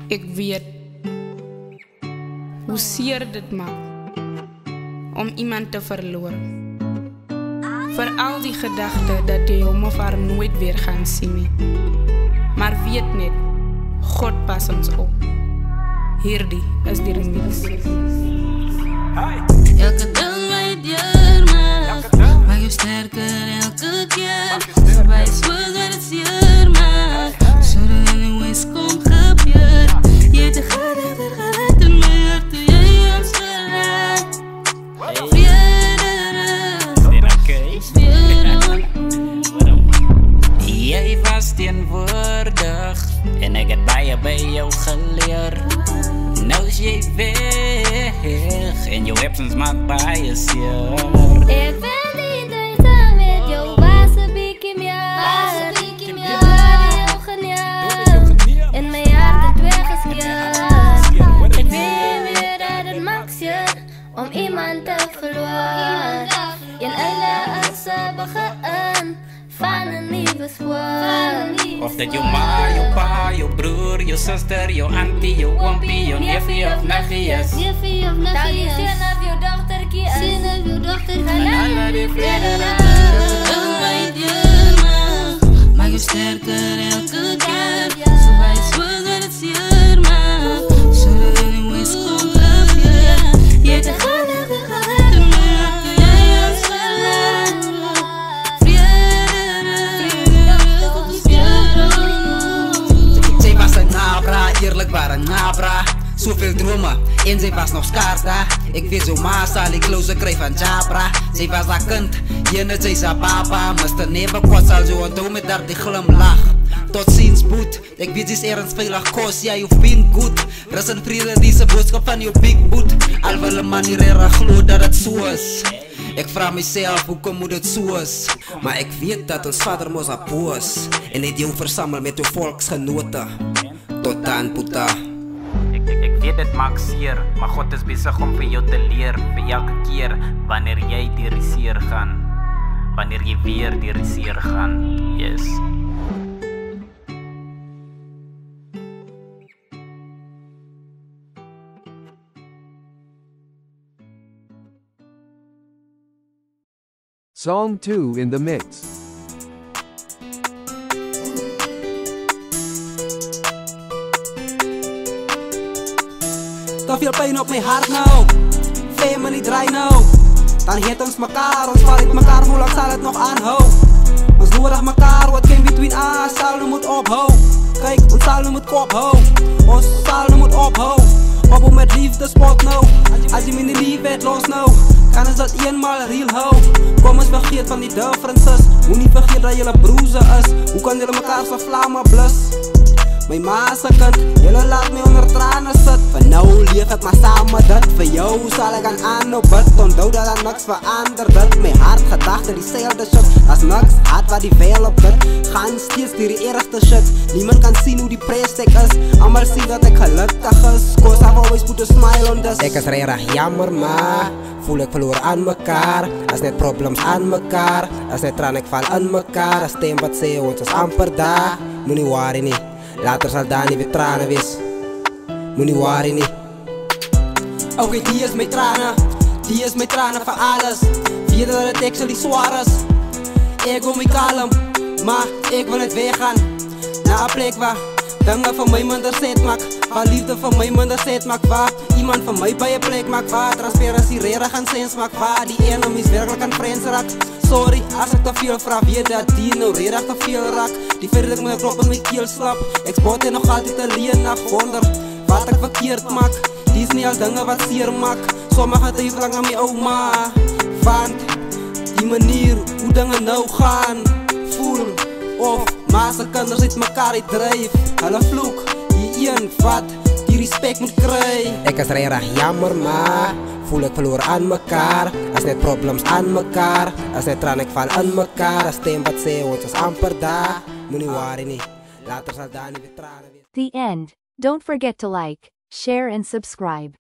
Ik weet hoe zeer dit maakt om iemand te verloren. Voor al die gedachten dat je hem of haar nooit weer gaan zien. Maar weet net, God pas ons op. Hierdie is die remix. Elke dag waar je deur maakt, maak je sterker elke keer. Waarbij je voelt wat het zeer maakt, zodat anyways komt gebeurt. Je hebt de gedachte gehad en meer toen jij ons verlaat. Jij was tegenwoordig en ik heb bij jou geleerd. Nou is jij weg en jouw absence maakt bij je zeer. Ik ben die tijd met jou, was een beetje meer. Je bent heel geniaal, in mijn hart het weggeskeerd. Ik weet weer dat het maakt je om iemand te verloren. Je einde als ze begin van een nieuwe spoor. Of dat jouw ma, jouw pa, jouw broer, jouw zuster, jouw auntie, jouw oompie, jouw neefje of nichtje is. Dat je zin op jouw dochtertje is. Elke dag waar je deur maakt, maak je sterker elke keer. Zodat je voelt wat het zeer maakt, zodat anyways komt gebeurt. Je hebt de gedachte gehad en meer toen jij ons verlaat. Zij was een nabra, eerlijk waren nabra. Zoveel dromen, en zij was nog schaarda. Ik weet zo massa, ik loze krijg van Jabra. Zij was haar kind, jene zij zijn papa. Mr. Nebenkot zal zo doen met haar die glimlach. Tot ziens boet, ik weet is ergens veilig kost, ja je bent goed. Rust en vrede, deze boodschap van je big boot. Al wel een manier geloof dat het zo is. Ik vraag mezelf, hoe moet het zo is? Maar ik weet dat ons vader moest haar boos. En hij jou verzamelt met uw volksgenoten. Tot dan, puta. Ik weet het maakt zeer, maar God is bezig om voor jou te leren. Voor elke keer wanneer jij die riseer gaan. Wanneer je weer die riseer gaan. Yes. Song 2 in the mix. Te veel pijn op mijn hart nou, family draai nou. Dan heet ons mekaar, ons val uit mekaar, hoe lang zal het nog aanhouden? Ons nodig mekaar, wat geen between aan, zal nu moet ophouden. Kijk, ons zal nu moet kop houden, ons zal nu moet ophouden. Op met liefde spot nou, als je me niet lief hebt, los nou. Kan eens dat eenmaal real houden. Kom eens vergeet van die differences, moet niet vergeten dat jullie broezen is. Hoe kan jullie mekaar zo vlammen blus? Mijn ma is een kind, jullie laat me onder tranen zitten. Van nou leef het maar samen dit. Voor jou zal ik aan aanopbid. Onthoud dat er niks verandert. Mijn hart gedachten diezelfde shit. Als niks hart waar die veel op dit. Gaan steeds die eerste shit. Niemand kan zien hoe die prijstek is. Allemaal zien dat ik gelukkig is. Cause I've always put a smile on this. Ik is erg jammer maar voel ik verloren aan mekaar. Als net problems aan mekaar. Als net traan ik val in mekaar. Als steen wat zei ons is amper daar. Moet niet worry niet. Later zal daar niet weer tranen wees. Moet niet worry niet. Oké, die is mijn tranen. Die is mijn tranen voor alles. Weet dat het actually zwaar is. Ik wil me kalm, maar ik wil het weggaan. Naar een plek waar dingen van mij minder zet maak. Waar liefde van mij minder zet maak. Waar iemand van mij bij je plek maakt. Waar transparantie reden gaan sens maakt. Waar die enemies werkelijk aan friends raakt. Sorry als ik te veel vraag, weet dat die nou redig te veel raak. Die verder ik mijn klop in mijn keel slap. Ik spot en nog altijd alleen naar wonder wat ik verkeerd maak. Die is niet al dingen wat zeer maak. Sommige tijd lang aan mijn oma. Want die manier hoe dingen nou gaan. Voel of maar ze kinderen uit mekaar uit drijf. Hulle vloek, die een wat die respect moet krijgen. Ik is erg jammer maar voel ik verloren aan mekaar. Als net problems aan mekaar. Als net traan ik val in mekaar. Als steen wat zei ons is amper daar. Moet niet worry niet. Later zal daar niet weer tranen weer. The end. Don't forget to like, share and subscribe.